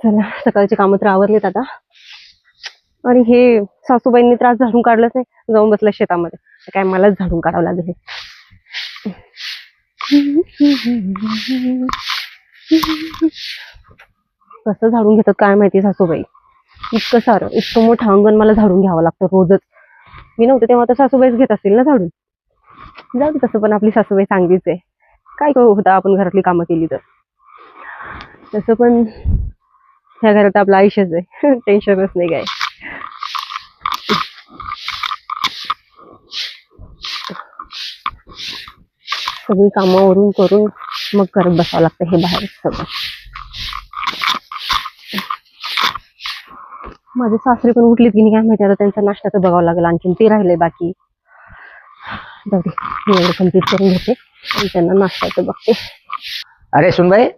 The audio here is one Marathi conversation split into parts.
चला, सकाळची कामं तर आवरलीत आता. आणि हे सासूबाईंनी त्रास झाडून काढलंच नाही, जाऊन बसल्या शेतामध्ये. काय मलाच झाडून काढावं लागेल हे. कसं झाडून घेतात काय माहिती सासूबाई. इतकं सारं, इतकं मोठं अंगण मला झाडून घ्यावं लागतं रोजच. मी नव्हते तेव्हा तर सासूबाईच घेत असतील ना झाडून. जाऊ दे, तसं पण आपली सासूबाई चांगलीच आहे. काय करू होतं आपण घरातली कामं केली तर. तसं पण ह्या घरात आपलं आयुष्यच आहे. टेन्शनच नाही काय. सगळी कामावरून करून मग करत बसावं लागतं हे बाहेर सगळं. माझे सासरे पण उठलेत की नाही काय माहिती, आता त्यांचा नाश्ता तर बघावं लागेल. आणखीन ते राहिले बाकी. जाऊ दे, मी एवढं कम्प्लीट करून घेते आणि त्यांना नाश्त्याचं बघते. अरे सुनबाई,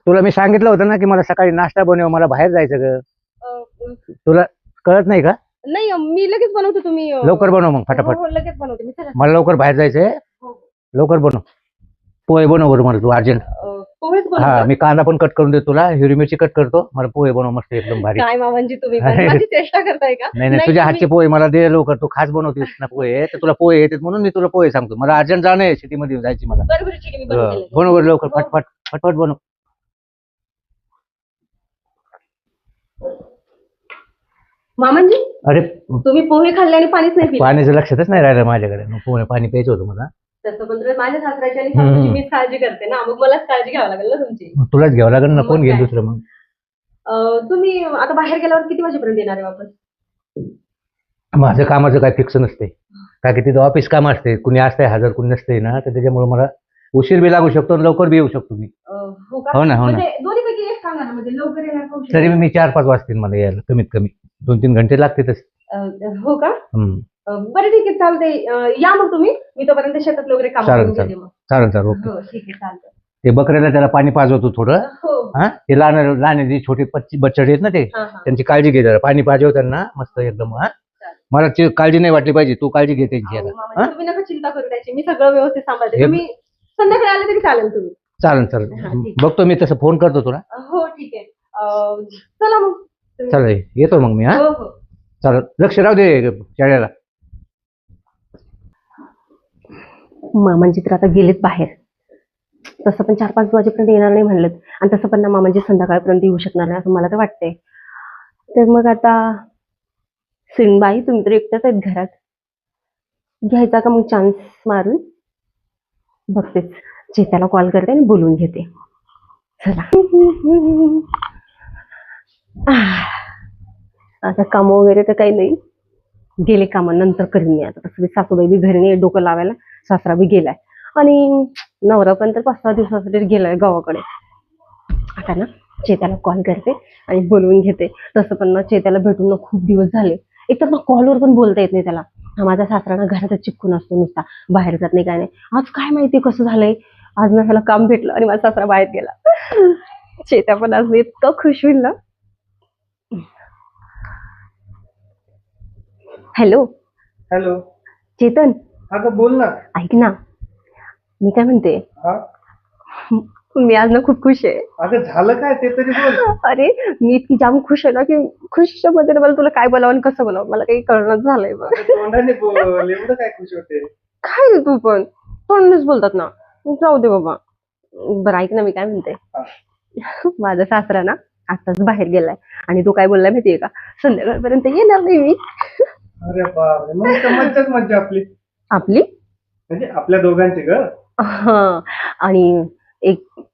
तुला मी सांगितलं होतं ना की मला सकाळी नाश्ता बनव, मला बाहेर जायचं ग. तुला कळत नाही का? नाही, मी लगेच बनवते. तुम्ही लवकर बनव मग फटाफट. लगेच बनवते मी. मला लवकर बाहेर जायचंय. लवकर बनव. पोहे बनव बरं मला तू अर्जंट. पोहेच हा, मी कांदा पण कट करून देतो तुला, हिरवी मिरची कट करतो. मला पोहे बनव मस्त एकदम भारी. काय मामांजी, तुम्ही माझी चेष्टा करताय का? नाही नाही, तुझ्या हातचे पोहे मला दे लवकर. तू खास बनवतेस ना पोहे, तर तुला पोहे येतात म्हणून मी तुला पोहे सांगतो. मला अर्जंट जाणं आहे, सिटीमध्ये जायची मला. बरोबर, ठीक आहे, मी बनवते. बनव बरं लवकर, फटफट फटफट बनव. मामांजी, अरे तुम्ही पोहे खाल्ले आणि पाणीच नाही पिलं. पाण्याचं लक्षातच नाही राहिलं माझ्याकडे. मग पोहे पाणी प्यायचं होतं मला. तसं पण तर माझ्या सासऱ्याची आणि सासूची मीच काळजी करते ना, मग मलाच काळजी घ्यावी लागेल ना तुमची. मग तुलाच घ्यावं लागेल ना, मग कोण घेईल काय? दुसरं मग. तुम्ही आता बाहेर गेल्यावर किती वाजेपर्यंत येणार आहे वापस? माझं कामाचं काय फिक्स नसते, का की तिथं ऑफिस काम असते. कुणी असतंय हजर, कुणी नसते ना, तर त्याच्यामुळे मला उशीर बी लागू शकतो आणि लवकर बी येऊ शकतो मी. हो का? हो ना, हो ना. म्हणजे दोन्हीपैकी एक सांगा ना, म्हणजे लवकर येणार का उशिरा तरी येणार? मी 4-5 वाजतील मला यायला, कमीत कमी 2-3 घंटे लागतातच. हो का? बरं, ठीक आहे, चालतंय. या मग तुम्ही, मी तोपर्यंत शेतात वगैरे काम चालेल करून घेते चालेल मग. चालेल ओके. हो, ठीक आहे, चालतं. ते बकऱ्याला त्याला पाणी पाजवतो थोडं. हो. हा, ते लहान लहान जे छोटे बच्चे आहेत ना, ते हा, हा. त्यांची काळजी घे जरा. पाणी पाजव त्यांना मस्त एकदम. हा, मला काळजी नाही वाटली पाहिजे, तू काळजी घे त्यांची अहो, आता. मामाजी, तुम्ही नका चिंता करू त्याची, मी सगळं व्यवस्थित सांभाळते. तुम्ही संध्याकाळी आले तरी चालेल तुम्ही. चालेल हा, चालेल, ठीक. बघतो मी तसं, फोन करतो तुला. हो, ठीक आहे. चला मग तुम्ही. चालेल, येतो मग मी. हा, हो हो. चालेल, लक्ष राहू दे शाळेला. मामांजी तर आता गेलेत बाहेर. तसं पण 4-5 वाजेपर्यंत येणार नाही म्हणलं, आणि तसं पण ना मामांजी संध्याकाळपर्यंत येऊ शकणार नाही असं मला तर वाटतंय. तर मग आता सिनबाई, तुम्ही तर एकट्याच आहेत घरात. घ्यायचा का मग चान्स मारून? बघतेच, चेत्याला कॉल करते आणि बोलवून घेते. चला. आता काम वगैरे तर काही नाही, गेले कामानंतर करीन मी. आता तसं सासूबाई बी घरी नाही डोकं लावायला, सासरा बी गेलाय आणि नवरा पण तर 5-6 दिवसासाठी गेलाय गावाकडे. आता ना चेत्याला कॉल करते आणि बोलवून घेते. तसं पण ना चेत्याला भेटून ना खूप दिवस झाले. एक तर ना कॉलवर पण बोलता येत नाही त्याला. हा माझा सासरा ना घरातच चिपकून असतो नुसता, बाहेर जात नाही काय नाही. आज काय माहिती कसं झालंय, आज ना ह्याला काम भेटलं आणि माझा सासरा बाहेर गेला. चेत्या पण आज इतकं खुश होईल ना. Hello hello. चेतन, अगं बोल ना. ऐक ना, मी काय म्हणते, हा, मी आज ना खूप खुश आहे. अगं झालं काय ते तरी बोल. अरे, मी इतकी जाम खुश आहे ना की खुशच्या मध्ये मला तुला काय बोलावं आणि कसं बोलावं मला काही कळणं झालंय बघ. अगं तोंडाने बोल, एवढं काय खुश होते. काय रे तू पण तोंडच बोलतात ना. जाऊ दे बाबा. बरं ऐक ना, मी काय म्हणते, हा. माझा सासरा ना आताच बाहेर गेलाय आणि तो काय बोललाय माहितीये का, संध्याकाळपर्यंत येणार नाही मी. अरे बापरे, मग तर मज्जाच मज्जा आपली, आपली. म्हणजे आपल्या दोघांची ग. हा, आणि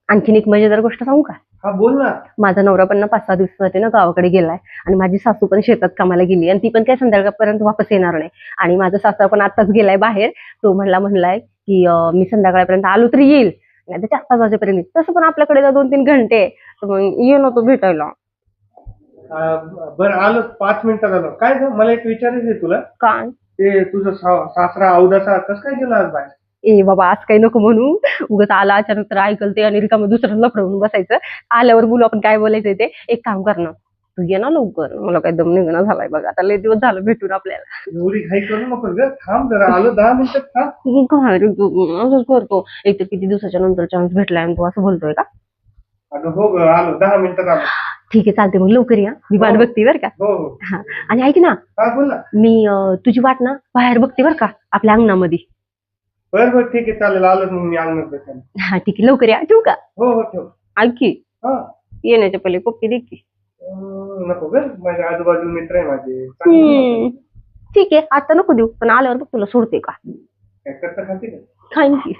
आणखीन एक मजेदार गोष्ट सांगू का. हा बोल ना. माझा नवरा पण ना 5-6 दिवसासाठी ना गावाकडे गेलाय आणि माझी सासू पण शेतात कामाला गेली आणि ती पण काय संध्याकाळपर्यंत वापस येणार नाही. आणि माझा सासरा पण आताच गेलाय बाहेर. तो म्हणलाय की मी संध्याकाळपर्यंत आलो तरी येईल, नाही तर 4-5 वाजेपर्यंत येईल. तसं पण आपल्याकडे 2-3 घंटे आहे, तर मग ये ना तो भेटायला. बरं आलो, 5 मिनिटात आलो. काय ग, मला एक विचारायचं आहे तुला. काय? ते तुझं सासरा अवदासा कसं काय गेला आज बाहेर? ए बाबा, आज काही नको म्हणू. उगाच आला अचानक तर ऐकल ते आणि रिकामं दुसरं लफडवून बसायचं. आल्यावर बोलू आपण काय बोलायचंय ते. एक काम कर ना, तू ये ना लवकर, मला काही दम निघणं झालाय बघ, आता लय दिवस झालं भेटून आपल्याला. एवढी घाई करू नको ग, थांब जरा, आलो 10 मिनिटात थांब. तू काय रे तू असंच करतो, एक तर किती दिवसाच्या नंतर चान्स भेटलाय आणि तू असं बोलतोय का? अगं हो ग, आलो 10 मिनिटात आलो. ठीक आहे चालते, मग लवकर या, मी वाट हो. बघते बरं का. हो हो. हा, आणि ऐक ना, हा बोल ना. मी तुझी वाट ना बाहेर बघते बरं का, आपल्या अंगणामध्ये. बरं बरं ठीक आहे चालेल, आलो मग मी अंगणात बसेन. हा ठीक आहे, लवकर या, ठेवू का? हो हो ठेव. ऐक की, हा येण्याच्या पहिले पप्पी दे की. नको ग, माझ्या आजूबाजू मित्र आहे माझे. हम्म, ठीक आहे, आता नको देऊ, पण आल्यावर बघ तुला सोडते का. काय करता खाते का? खाईन की.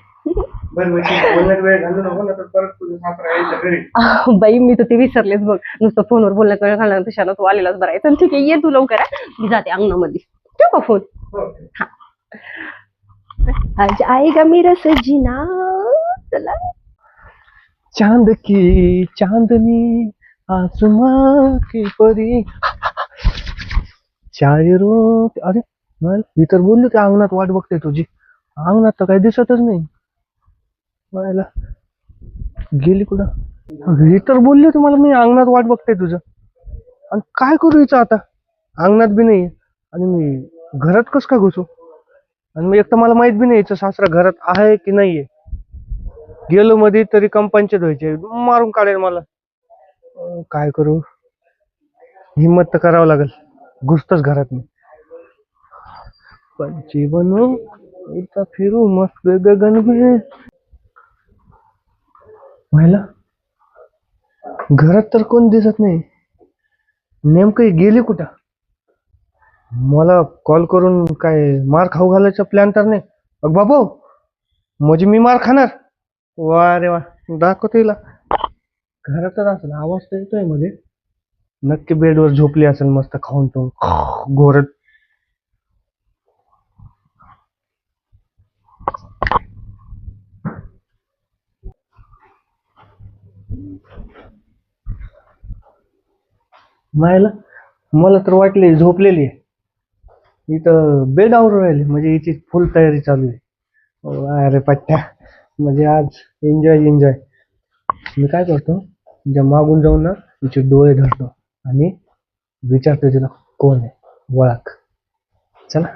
बरं म्हणजे बोलण्यात वेळ घालू नको ना, तर परत तुझं सासरा यायचं घरी. बाई मी तर ते विसरलेच बघ, नुसतं फोनवर बोलण्यात वेळ घालणार तशाला तू आलेलाच बरं आहे. चल ठीक आहे, ये तू लवकर, हा. मी जाते अंगणामध्ये, ठेवू का फोन? हो. आज आएगा मेरा सजना, चला. चांद की चांदनी आसमां की परी शायरों अरे मी तर बोललो की अंगणात वाट बघते तुझी, अंगणात तर काही दिसतच नाही. मला गेली कुठं? ही तर बोलली होती मला, मी अंगणात वाट बघते तुझं, आणि काय करू हिचं आता? अंगणात बी नाही आणि मी घरात कस काय घुसू? आणि मग एक तर मला माहित बी नाही हिचं सासरा घरात आहे की नाहीये. गेलो मध्ये तरी कंपनीचे व्हायचे, मारून काढेल मला. काय करू? हिम्मत तर करावं लागेल, घुसतोच घरात मी. पंछी बनू उडता फिरू मस्त गगन में. व्हायला घरात तर कोण दिसत नाही, नेमकं ही गेली कुठं? मला कॉल करून काय मार खाऊ घालायचा प्लॅन तर नाही? अग बाबू, म्हणजे मी मार खाणार? वा रे वा, दाखवतो हिला. घरातच असेल, आवाज तर येतोय मध्ये. नक्की बेडवर झोपली असेल मस्त खाऊन तो घोरत. मायला मला तर वाटले झोपलेली आहे, इथं बेड आवरून राहिली, म्हणजे हिची फुल तयारी चालू आहे. अरे पट्ट्या, म्हणजे आज एन्जॉय एन्जॉय. मी काय करतो, ज्या मागून जाऊन ना तिचे डोळे धरतो आणि विचारतो तिला कोण आहे, ओळख. चला.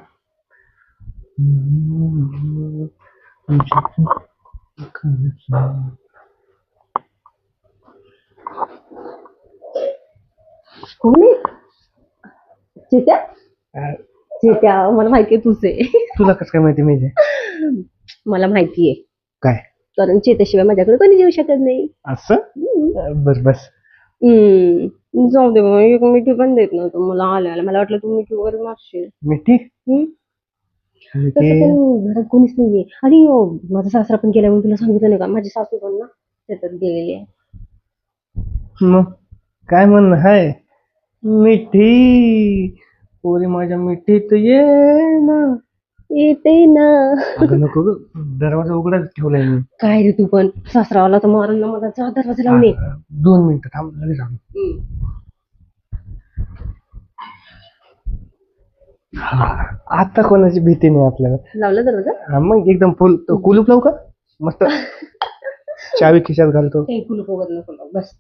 कोण आहे? चेत्या? चेत्या, मला माहितीये तुझे. तुला कसं काय माहिती? मी मला माहितीये, काय कारण चेत्याशिवाय माझ्याकडे कोणी येऊ शकत नाही. असं? बस बस. जाऊ दे बाबा, एक मिठी पण देत नव्हतं मला आल्याला. मला वाटलं तू मिठी वगैरे मारशील. मिठी? तसं पण घरात कोणीच नाहीये. आणि माझा सासरा पण गेला म्हणून तुला सांगितलं नाही का? माझी सासू पण ना शेतात गेलेली आहे. मग काय म्हणणं हाय? मिठी पोरी माझ्या मिठीत ये ना. येते ना. अगं नको ग, दरवाजा उघडाच ठेवलाय मी. काय रे तू पण, सासरा आला तर मारून ना मला, जा दरवाजा लावून ये. 2 मिनिटं थांब, लगेच आलो. आता कोणाची भीती नाही आपल्याला. लावला दरवाजा? हा, मग एकदम फुल. तो कुलूप लावू का? मस्त चावी खिशात घालतो. काही कुलूप वगैरे नको लावू, बस.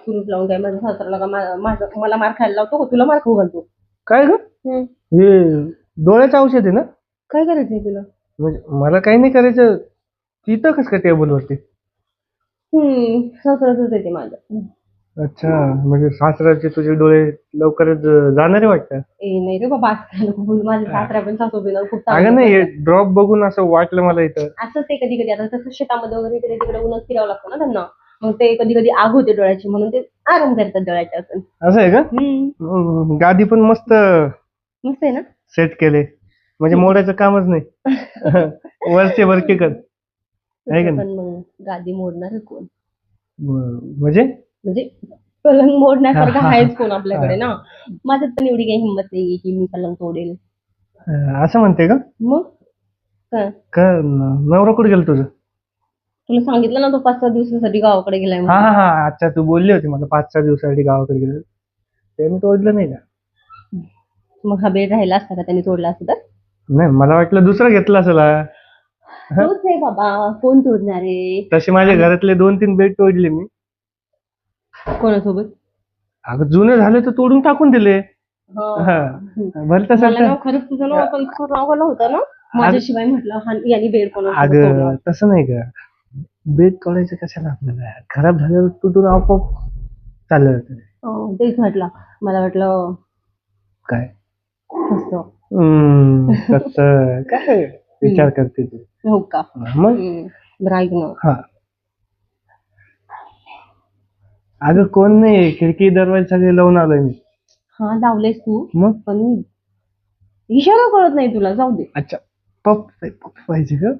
कुलूप लावून काय माझ्या सासऱ्याला का मला मार खायला लावतो का तुला मार खाऊ घालतो? काय ग? हे डोळ्याचं औषध आहे ना? काय करायचंय तुला? म्हणजे मला काही नाही करायचं. तिथं कसं काय टेबलवरती? सासऱ्याच येते माझं. अच्छा, म्हणजे सासऱ्याचे तुझे डोळे लवकरच जाणारे वाटतं. नाही रे बाबा, आज काय नको बोलू. माझ्या सासऱ्या पण सासूबाईला खूप अगं चांगलं नाही, करतात. ड्रॉप बघून असं वाटलं मला इथं. असंच ते कधी कधी, आता तसं शेतामध्ये वगैरे इकडे तिकडे उन्हात फिरावं लागतं ना त्यांना, मग ते कधी कधी आग होते डोळ्याची, म्हणून ते आराम करतात डोळ्याच्या असून. असं आहे का? गादी पण मस्त मस्त आहे ना? सेट केले, म्हणजे मोडायचं कामच नाही. वरचे वरके कर आहे का पण नाही? मग गादी मोडणार कोण? म्हणजे म्हणजे पलंग मोडण्यासारखं हा, हा, आहेच कोण आपल्याकडे ना. माझ्यात पण एवढी काही हिंमत नाही की मी पलंग तोडेल. असं म्हणते का? मग काय, का नवरा कुठे गेला तुझं? तुला सांगितलं ना तो 5-6 दिवसासाठी गावाकडे गेलाय हा म्हणून. हा हा, अच्छा, तू बोलली होती मला 5-6 दिवसासाठी गावाकडे गेलो. ते मी तोडलं नाही का? मग हा बेड राहिला असता का त्याने तोडला असता तर? नाही, मला वाटलं दुसरं घेतलं असेल हा. तोच आहे बाबा, कोण तोडणार आहे? तसे माझ्या घरातले 2-3 बेड तोडले मी. कोणासोबत? अगं जुने झाले तर तोडून टाकून दिले. हा. बरं तसं मला ना खरंच तुझं नाव पण खूप रागवलं होतं ना माझ्याशिवाय म्हटलं हा यांनी बेड कोणाला अगं तसं नाही का, बेड तोडायचं कशाला आपल्याला, खराब झाल्यावर तुटून आपोआप चाललं जातं. तेच म्हटलं मला वाटलं काय असं. कसं काय विचार करते तू. हो का मग बरं ऐक ना हा. अगं कोण नाही, खिडकी दरवाजे सगळे लावून आलोय मी. हा लावलेस तू मग पण इशारा कळत नाही तुला जाऊ दे. अच्छा पप्प पाहिजे का.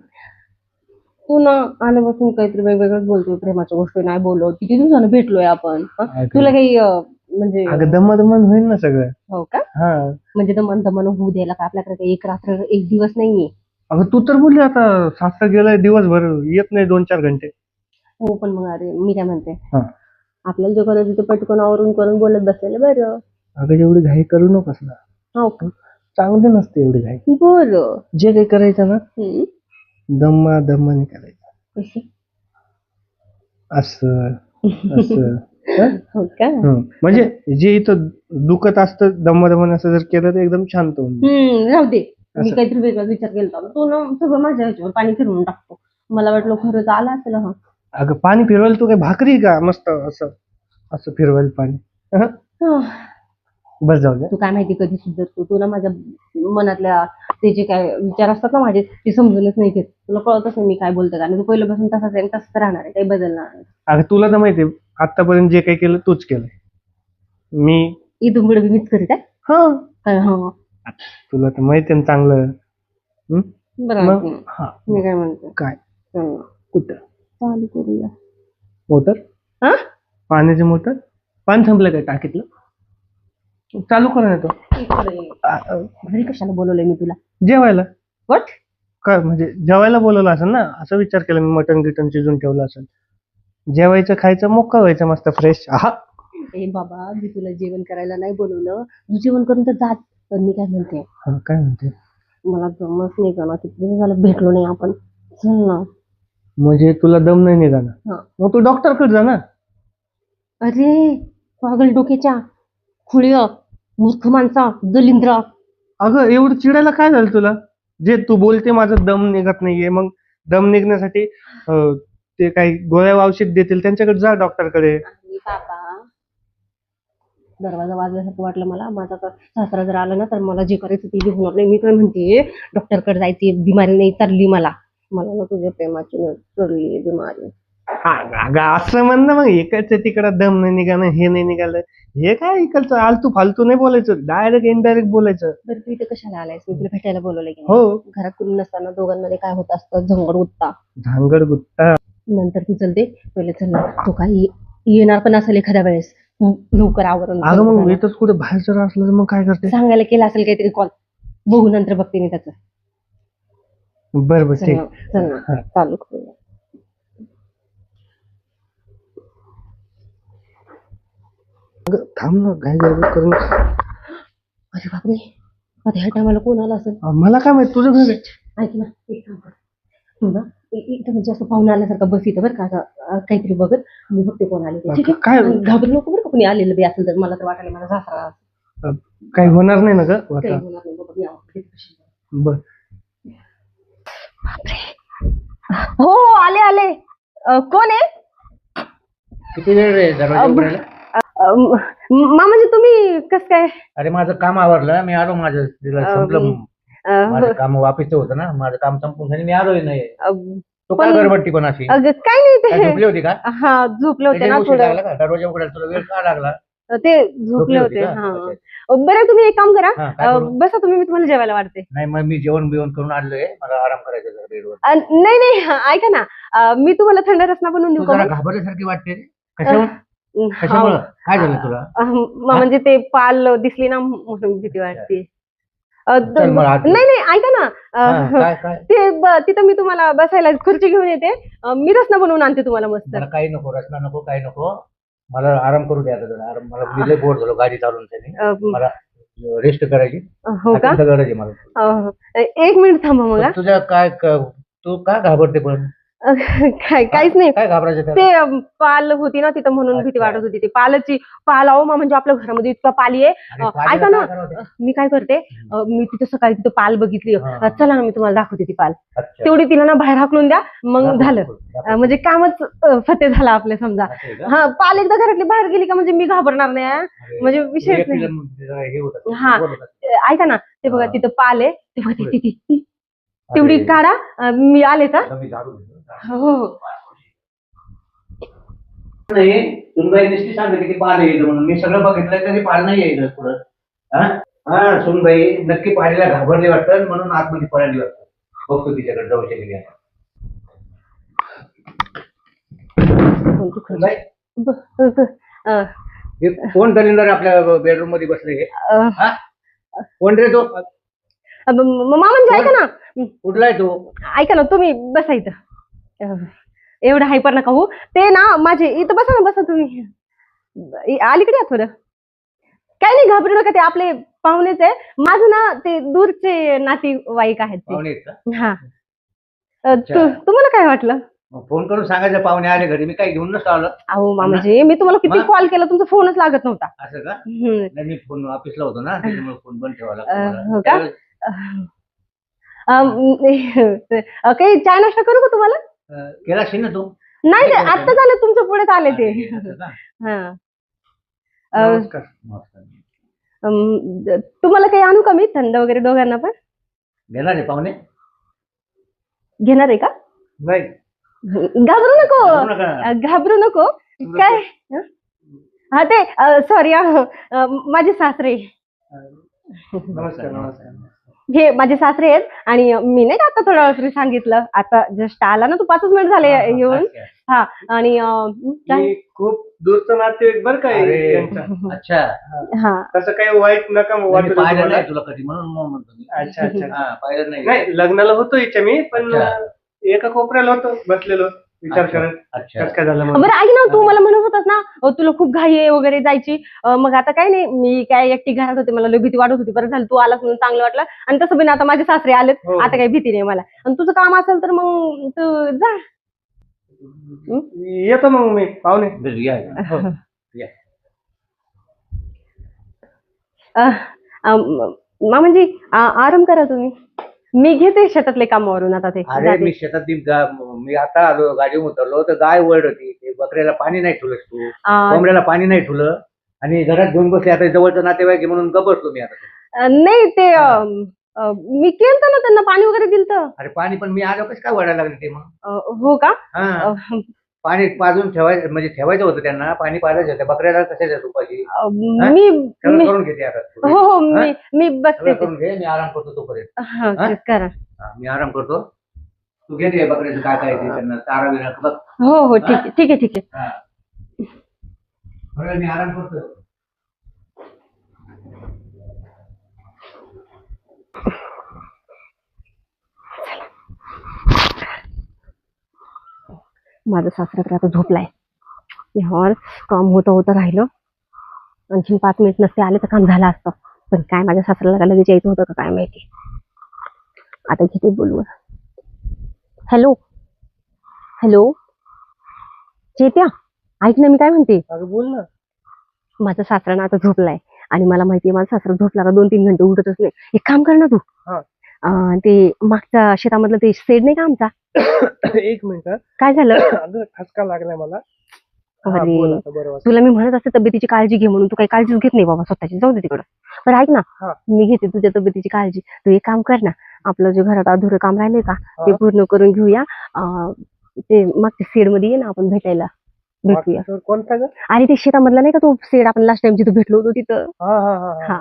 तू ना आल्यापासून काहीतरी वेगवेगळंच बोलतोय प्रेमाच्या गोष्टी नाही बोलत किती दिवसानं भेटलोय आपण तुला काही म्हणजे अगं दमन होईल ना सगळं. हो का हा म्हणजे दमन होऊ द्यायला का आपल्याकडे काही एक रात्र एक दिवस नाहीये. अगं तू तर बोलली आता सासरा गेलाय दिवसभर येत नाही 2-4 घंटे. हो पण मग अरे मी काय म्हणते हा. आपल्याला जे करायचं ते पटकन आवरून करून बोलत बसलेलं बरं. अगं एवढी घाई करू नकोस ना, हो का चांगली नसते एवढी घाई. बरं जे काही करायचं ना दमाने करायचं. कशी असं असं हं? हो का म्हणजे जे इथं दुखत असतं दमाने असं जर केलं तर एकदम शांत होऊन जाईल. राहू दे मी असं. काहीतरी वेगळा विचार केला होता तू ना सगळं माझ्या ह्याच्यावर पाणी फिरवून टाकतो. मला वाटलं खरंच आला असेल हा. अगं पाणी फिरवायला तू काय भाकरी का मस्त असं असं फिरवायला पाणी. हं? बस जाऊ दे. तू काय माहिती कधी सुधारतो तू ना माझ्या मनातल्या ते जे काय विचार असतात ना माझे ते समजूनच नाही घेत. तुला कळतच नाही मी काय बोलते कारण तू पहिल्यापासून तसाच आहे तसंच राहणार आहे काही बदलणार नाही. अगं तुला तर माहितीये आतापर्यंत जे काही केलं तूच केलंय. मी इथून पुढे मीच करीत आहे हा काय हा तुला तर माहितीये ना चांगलं. हं? बरं मग ऐक ना. हा मी काय म्हणते काय चल ना, कुठं चालू करूया. मोटर हा पाण्याची मोटर पाणी संपलं काय टाकीतलं चालू करून येतो. इकडे घरी कशाला बोलवलंय मी तुला जेवायला वट काय म्हणजे जेवायला बोलवलं असेल ना असं विचार केला मी मटन गिटन शिजून ठेवलं असेल जेवायचं खायचं मोक्का व्हायचं मस्त फ्रेश. आहा ए बाबा मी तुला जेवण करायला नाही बोलवलं तू जेवण करून तर जात. पण मी काय म्हणते हा, काय म्हणते मला जमच नाही का ना किती दिवस झालं भेटलो नाही आपण चल ना. म्हणजे तुला दम नाही निघाला हा. मग तू डॉक्टर कडे जा ना. अरे पागल डोक्याच्या खुळ्या मूर्ख माणसा दलिंद्रा. अगं एवढं चिडायला काय झालं तुला. जे तू बोलते माझं दम निघत नाहीये मग दम निघण्यासाठी ते काही गोळ्या औषध देतील त्यांच्याकडे जा डॉक्टरकडे. आणि बाबा दरवाजा वाजल्यासारखं वाटलं मला माझा तर सासरा जर आला ना तर मला जे करायचं ते होणार नाही. मी काय म्हणते डॉक्टरकडे जायची बिमारी नाही चालली मला मला ना तुझ्या प्रेमाची चढली बिमारी. अगं असं म्हण ना मग इकडचं तिकडं दम नाही निघालं हे नाही निघालं हे काय इकडचं आलतू फालतू नाही बोलायचं डायरेक्ट इनडायरेक्ट बोलायचं. बरं तू इथे कशाला आलायस मी तुला भेटायला बोलवलंय की हो नाही? घरात कुणी नसताना दोघांमध्ये काय होत असतं झंगड गुत्ता झांगड गुत्ता. नंतर तू चलते पहिले चल ना तो काही येणार पण असेल एखाद्या वेळेस लवकर आवरण अगं मग इथंच कुठे बाहेर जर असलं तर मग काय करते. सांगायला केला असेल काहीतरी कॉल बघू नंतर बघते मी त्याचं. बरं बरं चल ठीक. ना चल ना हा. चालू करूया. अगं थांब ना घाई गडबड करून. अरे बापरे आता ह्या टायमाला कोण आला असेल. मला काय माहित तुझं घर आहे. ऐक ना एक काम कर तू ना इथं म्हणजे असं पाहुणा आल्यासारखं बस इथं बरं का असं काहीतरी बघत मी बघते कोण आले ते. ठीक आहे काय आणि घाबरू नको बरं का कोणी आलेलं बी असेल तर मला तर वाटायला माझा सासरा काही होणार नाही ना ग काही आता. होणार नाही बाबा मी आवडते कशी. बर हो आले आले कोण आहे किती वेळ रे दरवाजा उघडायला? मामाजी तुम्ही कस काय. अरे माझं काम आवरलं मी आलो माझं तिला संपलं माझं काम वापिसचं होतं ना माझं काम संपून झालं मी आलोय नाही. तो काय गडबडती पण अशी काय नाही काय ते झोपली होती का? हा झोपले होते ना त्याच्यामुळे उशीर थोडं लागला का दरवाजा उघडायला तुला वेळ का लागला? ते झोपले होती होते का? हा. अच्छा. बरं तुम्ही एक काम करा हा, काय करू? बसा तुम्ही मी तुम्हाला जेवायला वाढते. नाही मग मी जेवण बिवण करून आलोय मला आराम करायचा जरा बेडवर. नाही नाही ऐका ना मी तुम्हाला थंड रसना बनवून तू देऊ जरा का. घाबरल्यासारखी वाटते रे. कशामुळं काय झालं तुला? म्हणजे ते पाल दिसली ना म्हणून भीती वाटते. चल मग आत. नाही नाही ऐका ना काय काय ते तिथं मी तुम्हाला बसायला खुर्ची घेऊन येते मी रसना बनवून आणते तुम्हाला मस्त. मला काही नको रचना नको काही नको मला आराम करू द्या जरा आराम मला मी लय बोर झालो गाडी चालवून त्याने मला रेस्ट करायची हो का अत्यंत गरज आहे मला. एक मिनिट थांबा मग पण तुझ्या काय तू का घाबरते पण काहीच नाही. काय घाबरायचं त्याला? ते पाल होती ना तिथं म्हणून भीती अच्छा. वाटत होती. ती पाल अहो म्हणजे आपल्या घरामध्ये इतका पाली आहे. अरे, पालीला ऐका ना, काय करावं ते? मी काय करते, मी तिथं सकाळी तिथं पाल बघितली. हा. चला ना मी तुम्हाला दाखवते ती पाल. अच्छा. तेवढी तिला ना बाहेर हाकलून द्या, मग दाखव, झालं. दाखव, दाखव. म्हणजे कामच फते झालं आपलं समजा. असं आहे का? हा, पाल एकदा घरातली बाहेर गेली का म्हणजे मी घाबरणार नाही. अरे, म्हणजे विषयच नाही. हे होतं, हा. बोलत असतं. ऐका ना, ते बघा हा. तिथं पाल आहे, ते बघा पुढे. ती तेवढी अरे, काढा. मी आले का? आता मी झाडू घेतो. हो हो. नाही, सुनबाई नुसती सांगते की पाल येईल म्हणून. मी सगळं बघितलंय तरी पाल नाही येईल पुढं. हा, सुनबाई नक्की पालीला घाबरली वाटतं म्हणून आतमध्ये पळाली वाटतं. बघतो तिच्याकडे जाऊ गेली आता. सुनबाई, अं, हे कोण दलिंदर आपल्या बेडरूम मध्ये बसले हे? हा? कोण रे तो? म्हणजे ऐका ना, कुठलाय तो? ऐका ना, तुम्ही बसा इथं. एवढं हायपर नका हो. ते ना माझे इथं बसा ना, बसा तुम्ही. अलीकडे या थोडं. काही नाही, घाबरू नका. ते आपले पाहुणेच आहे. माझं ना ते दूरचे नातेवाईक आहेत ते. पाहुणे आहेत का? हा. अच्छा. तुम्हाला काय वाटलं? मग फोन करून सांगायचं पाहुणे आले घरी. मी काही घेऊन नसतो आलो. अहो मामाजी, मी तुम्हाला किती मग? कॉल केला, तुमचा फोनच लागत नव्हता. असं का? हम्म. नाही, मी फोन ऑफिसला होतो ना, त्याच्यामुळे फोन बंद ठेवावा लागतो हो का? मला. काही चाय नाश्ता करू का तुम्हाला? केला असेल ना तू? नाही नाही केला आता झालं, तुमच्या पुढेच आले ते. अरे, असं का? हा. नमस्कार. मस्त. तुम्हाला काही आणू का मी, थंड वगैरे दोघांना पण? घेणार आहे पाहुणे? घेणार आहे का? नाही, घाबरू नको. घाबरू नका. घाबरू नको. काय? हा ते सॉरी, माझे सासरे. नमस्कार नमस्कार. हे माझे सासरे आहेत. आणि मी नाही का आता थोड्या वेळ सांगितलं, आता जस्ट आला ना तू, 5 मिनिट झाले येऊन. अच्छा. हा. आणि काय? मी खूप दूरचं नातेवाईक बरं काय अरे, यांचा. अच्छा. हा. तसं काही वाईट नका मी वाटू पाहिलं तुम्हाला. नाही तुला कधी म्हणून मग म्हणतो मी. अच्छा अच्छा. हा, पाहिलं नाही. नाही, लग्नाला होतो इच्छा मी, पण अच्छा. एका कोपऱ्याला होतो बसलेलो विचार अच्छा. करत. अच्छा. कसं काय झालं म्हणून. बरं ऐक ना, तू मला म्हणत होतास ना तुला खूप घाई आहे वगैरे जायची. मग आता काय नाही, मी काय एकटी घरात होते, मला लय भीती वाटत होती. बरं झालं तू आलास म्हणून चांगलं वाटलं. आणि तसं पण आता माझे सासरे आलेत, हो. आता काही भीती नाही मला. आणि तुझं काम असेल तर मग तू जा. येतो मग मी पाहुणे. बरं, या, या. हो. या. मामाजी आराम करा तुम्ही. मी घेते शेतातले कामावरून आता ते अरे, जाते. मी शेतात मी आता आलो, गाडीवर उतरलो तर गाय ओरड होती. ते बकऱ्याला पाणी नाही ठेवलंस तू, कोंबड्याला पाणी नाही ठेवलं आणि घरात घेऊन बसले. आता जवळचं नातेवाईक आहे म्हणून गप बसलो मी आता. नाही ते मी केलं ना, त्यांना पाणी वगैरे दिलं. अरे, पाणी पण मी आलो कसं काय ओरडायला लागले ते मग? हो का? हा, पाणी पाजून ठेवायचं म्हणजे ठेवायचं होतं त्यांना, पाणी पाजायचं होतं. बकऱ्याला कशाच्या तुपाची मी सगळं करून घेते आता. हो हो, मी बसते. सगळं करून घे, मी आराम करतो तोपर्यंत. हा, करा. हा, मी आराम करतो. तू घेते बकऱ्याचं काय काय ते त्यांना चारा बिरा बघ. हो हो, ठीक आहे ठीक आहे ठीक आहे. हा. बरं, मी आराम करतो. माझं सासरा तर आता झोपलाय. यावर काम होतं होतं राहिलं. आणखीन 5 मिनिट नसते आले तर काम झालं असतं. पण काय माझ्या सासऱ्याला लगेच यायचं होतं का काय माहिती. आता किती बोलू. हॅलो हॅलो, चेत्या, ऐक ना मी काय म्हणते. अगं बोल ना. माझा सासरा ना आता झोपलाय. आणि मला माहितीये माझा सासरा झोपला का 2-3 घंटे उठतच नाही. एक काम कर ना तू. हा. ते मागच्या शेतामधलं ते शेड नाही का आमचा. एक मिनिट हा. काय झालं? अगं ठसका लागलाय मला. अरे, हा, बोल आता, बरं वाटतं. तुला मी म्हणत असते तब्येतीची काळजी घे म्हणून, तू काही काळजीच घेत नाही बाबा स्वतःची. जाऊ दे तिकडं. बरं ऐक ना, हा. मी घेते तुझ्या तब्येतीची काळजी. तू एक काम कर ना, आपलं जे घरात अधुरं काम राहिले का ते हा. पूर्ण करून घेऊया. ते मागच्या शेड मध्ये ये ना, आपण भेटूया. मागचा कोणता ग? आणि ते शेतामधला नाही का तो शेड, आपण लास्ट टाइम जिथं भेटलो होतो तिथं. हा हा हा हा. हा,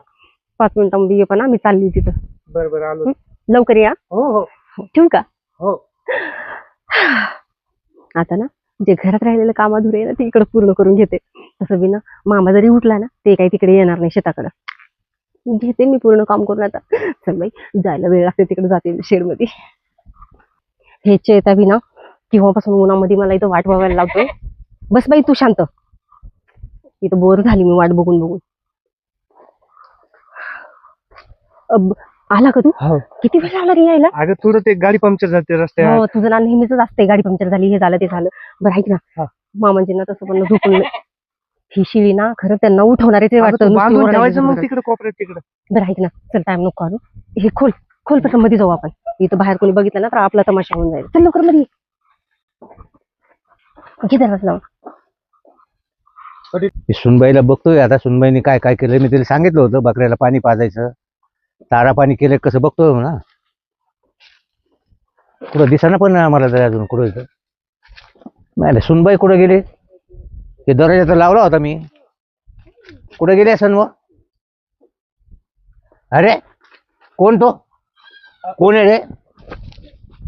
5 मिनिटांमध्ये ये पण. मी चालली तिथं. बरं बरं, आलो. लवकर या. हो हो ठेवू का? हो. आता ना जे घरात राहिलेलं काम अधुरं आहे ना, ते इकडे पूर्ण करून घेते. तसं बी ना मामा जरी उठला ना, ते काही तिकडे येणार नाही शेताकडं. घेते मी पूर्ण काम करून आता. चल बाई, जायला वेळ लागते तिकडे, जाते शेडमध्ये. हे चेता बी ना केव्हापासून उन्हामध्ये मला इथं वाट बघायला लावतोय. बस बाई तू शांत. इथं बोर झाली मी वाट बघून बघून. आला का तू? हो. किती वेळ लागला रे यायला? अगं थोडं ते गाडी पंक्चर झाली रस्त्यात. हो, तुझं ना नेहमीच असते, गाडी पंक्चर झाली, हे झालं ते झालं. बरं ऐक ना, हा. मामांजींना तसं पण झोपून ही शिळी ना खरं त्यांना उठवणारेच अगं, वाटतं. तू नुसती बांधून ओरडायची ठेवायचं मग जोरात. तिकडे कोपऱ्यात तिकडे. बरं ऐक ना, चल टाइम नको काढू. हे खोल खोल पटकन मध्ये जाऊ आपण. इथं बाहेर कोणी बघितलं ना तर आपला तमाशा होऊन जाईल. चल लवकर मध्ये घे दरवाजा लावून. मी सुनबाईला बघतोय आता, सुनबाईने काय काय केलं. मी तिला सांगितलं होतं बकऱ्याला पाणी पाजायचं, चारा पाणी केलं कसं बघतोय म्हणा. कुठं दिसाना पण नाही आम्हाला तरी अजून कुठं इथं. नाही सुनबाई कुठं गेली? ते दरवाजा तर लावला होता मी, कुठे गेले असन व? अरे कोण तो? कोण आहे रे?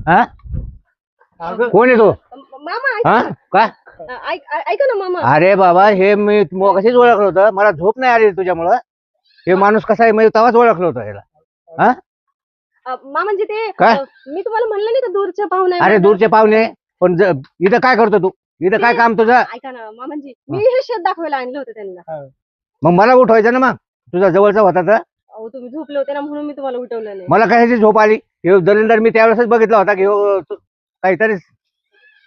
हा अगं कोण आहे तो? मामा हा काय? ऐका ना मामा. अरे बाबा हे मी कशीच ओळखलं होतं, मला झोप नाही आली तुझ्यामुळं. हे माणूस कसा आहे मी तेव्हाच ओळखलं होतं याला. हा मामांजी ते काय? मी तुम्हाला म्हणलं नाही का दूरच्या पाहुणे अरे दूरचे पाहुणे पण इथं काय करतो तू? इथं काय काम तुझं? ऐका ना मामांजी, मी हे शेत दाखवायला आणलं होतं त्यांना. मग मला उठवायचं ना, मग तुझा जवळचा होता तर. अहो तुम्ही झोपले होते ना म्हणून मी तुम्हाला उठवलं नाही. मला कशाची झोप आली? हे दलिंदर मी त्यावेळेसच बघितला होता की काहीतरी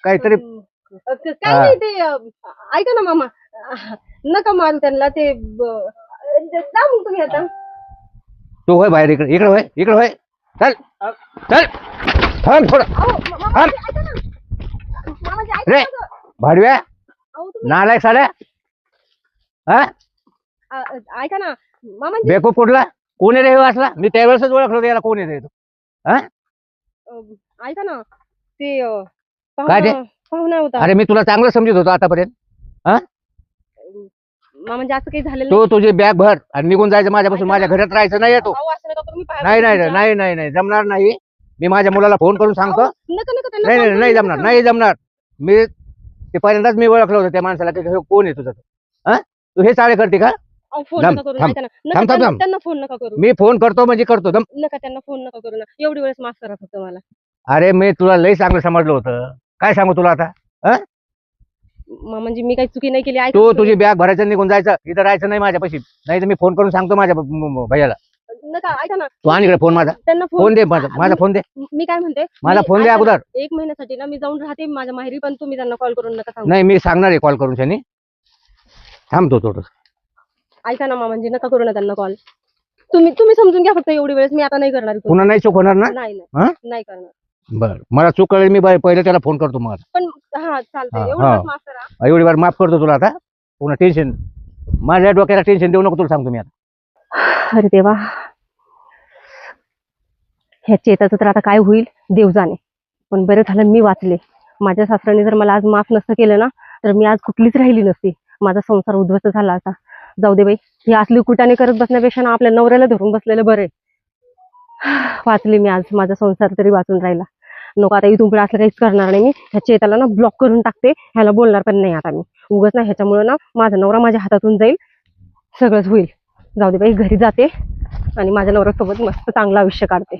काहीतरी काय नाही ते ऐका ना मामा, नका मारू त्यांना ते जा मग तुम्ही आता. तू होय बाहेर, इकडे इकडे होय, इकडे होय. चल चल थांब थोडं. थांब ऐका ना मामाजी, ऐका रे ना. भाडव्या अहो तुम्ही नालायक साड्या. हा ऐका ना मामाजी, बेकूफ कुठला? कोण आहे रे हे वाचला? मी त्यावेळेसच ओळखलं होतं याला कोण आहे रे तो. हा ऐका ना ते काय ते? पाहुणा होता. अरे मी तुला चांगलं समजत होतो आतापर्यंत. मामाजी असं काही झालेलं तू तुझी बॅग भर आणि निघून जायचं माझ्यापासून. माझ्या घरात राहायचं नाही येतो. अहो, असं नका करू, मी बाहेर नाही नाही बसते. नाही नाही नाही जमणार नाही. मी माझ्या मुलाला फोन करून सांगतो. अहो, नका नका त्यांना नाही call नाही करू नाही नका. जमणार, नाही जमणार. मी ते पहिल्यांदाच मी ओळखलं होतं त्या माणसाला की हे कोण आहे तुझं. हा तू हे चाळे करते का? अहो, फोन थांब, नका करू. थांब. ऐका ना, थांब, नका थांब, त्यांना थांब. त्यांना फोन नका करू. मी फोन करतो म्हणजे करतो दम. नका त्यांना फोन नका करू ना. एवढी वेळेस माफ करा फक्त मला. अरे मी तुला लई चांगलं समजलं होतं. काय सांगू तुला आता? म्हणजे मी काही चुकी नाही केली. ऐका तू तुम्ही. तुझी बॅग भरायचं निघून जायचं. इथं राहायचं नाही माझ्यापाशी. नाही तर मी फोन करून सांगतो माझ्या भैयाला. नका ऐका ना, तू आणि इकडे फोन माझा. त्यांना फोन दे माझा फोन दे. मी काय म्हणते, माझा मी- फोन दे ऐका अगोदर. ना, 1 महिन्यासाठी ना मी जाऊन राहते माझ्या माहेरी, पण तुम्ही त्यांना कॉल करून नका सांगू. नाही मी सांगणार आहे कॉल करून शनी. थांबतो थोडं. ऐका ना मामांजी, नका करू ना त्यांना कॉल. तुम्ही समजून घ्या फक्त एवढी वेळेस. मी आता नाही करणार इथून. पुन्हा नाही चूक होणार ना? नाही हा? नाही नाही करणार. बर मला चूक कळेल मी पहिले त्याला फोन करतो मग. पण हा चालतंय, हा, एवढं हा. वेळेस माफ करा. एवढी बार माफ करतो तुला आता. पुन्हा टेन्शन माझ्या डोक्याला टेन्शन देऊ नको तुला सांगतो मी आता. अरे देवा, ह्या चेताचं तर आता काय होईल देव जाणे. पण बरं झालं मी वाचले. माझ्या सासऱ्याने जर मला आज माफ नसतं केलं ना तर मी आज कुठलीच राहिली नसती. माझा संसार उद्ध्वस्त झाला असा. जाऊ दे बाई, ही असली कुटाने करत बसण्यापेक्षा ना आपल्या नवऱ्याला धरून बसलेलं बरं आहे. वाचली मी आज, माझा संसार तरी वाचून राहिला. नको आता इथून पुढे असलं काहीच करणार नाही मी. ह्या चेताला ना ब्लॉक करून टाकते. ह्याला बोलणार पण नाही आता मी. उगाच ना ह्याच्यामुळे ना माझा नवरा माझ्या हातातून जाईल, सगळंच होईल. जाऊ दे बाई, घरी जाते आणि माझ्या नवऱ्यासोबत मस्त चांगलं आयुष्य काढते.